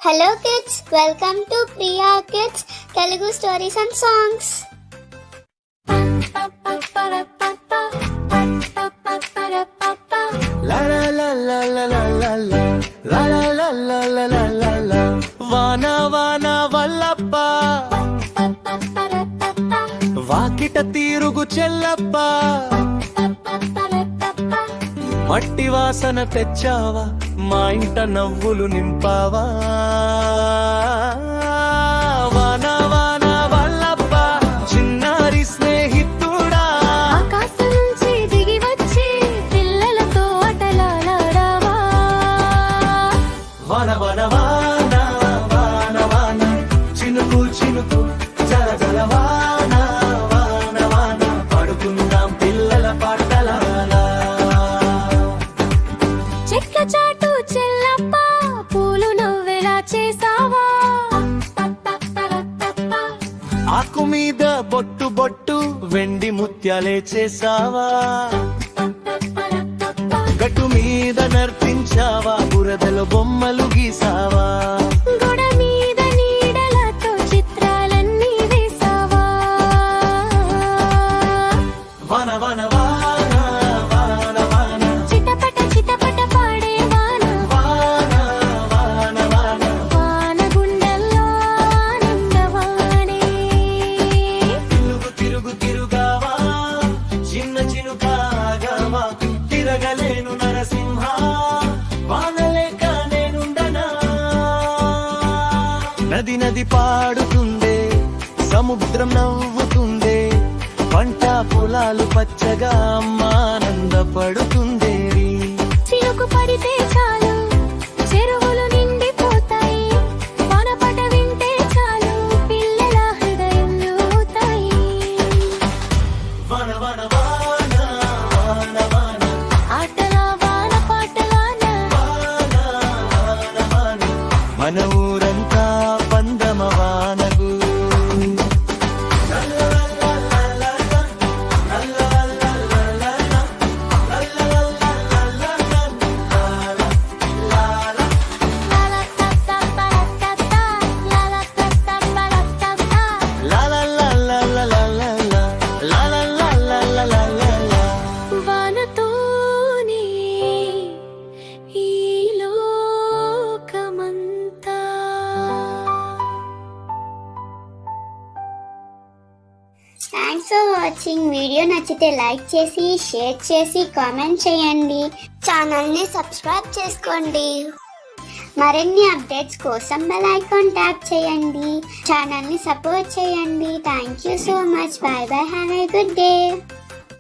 Hello kids, welcome to Priya Kids Telugu Stories and Songs. La la la la la la la la la la la la la la la వానా వానా వల్లప్ప వాకిట తీరుగు చెల్లప్ప మట్టి వాసన తెచ్చావా మా ఇంట నవ్వులు నింపావా వానా వానా వల్లప్ప చిన్నారి స్నేహితుడా ఆకాశం నుంచి దిగి వచ్చి పిల్లలతో ఆటలాడావా వాన వాన వాన వాన వాన చినుకు చినుకు జల జల వాన వాన వాన పడుకుందాం పిల్లల పాటలాల చెక్క చాటు చెల్లప్ప పూలు నువ్వెలా చేసావా ఆకు మీద బొట్టు బొట్టు వెండి ముత్యాలే చేసావా గట్టు మీద నర్తించావా బురదలో బొమ్మలు గీసావా గోడ మీద నీడలతో చిత్రాలన్నీ వేసావా వన వన వాన వాన వాన చిటపట చిటపట పాడే వాన వాన వాన వాన వాన గుండెల్లో ఆనందవాణి తిరుగు తిరుగు తిరుగావా చిన్న చినుకాగావా తిరగలేను నరసింహ వానలేక నేనుండనా నది నది పాడుతుందే సముద్రం నవ్వుతుందే పంట పొలాలు పచ్చగా ఆనందపడుతుందేరి చినుకు పడితే చాలు చెరువులు నిండిపోతాయి వానపాట వింటే చాలు పిల్లల హృదయంలోతాయి వన వన వాన వాన వాన ఆటల వాన పాటలాన వాన వాన వాన మన ఊరంతా పందమ వానగు లాలా తత్తా పరత్తత్తా లాలా తత్తా పరత్తత్తా La la la la la la la la la la la la la la la la వానతోనే ఈ లోకమంతా థ్యాంక్స్ ఫర్ వాచింగ్. వీడియో నచ్చితే లైక్ చేసి షేర్ చేసి కామెంట్ చేయండి. ఛానల్ని సబ్స్క్రైబ్ చేసుకోండి. మరిన్ని అప్డేట్స్ కోసం బెల్ ఐకాన్ ట్యాప్ చేయండి. ఛానల్ని సపోర్ట్ చేయండి. Thank you so much. By by. Have a good day.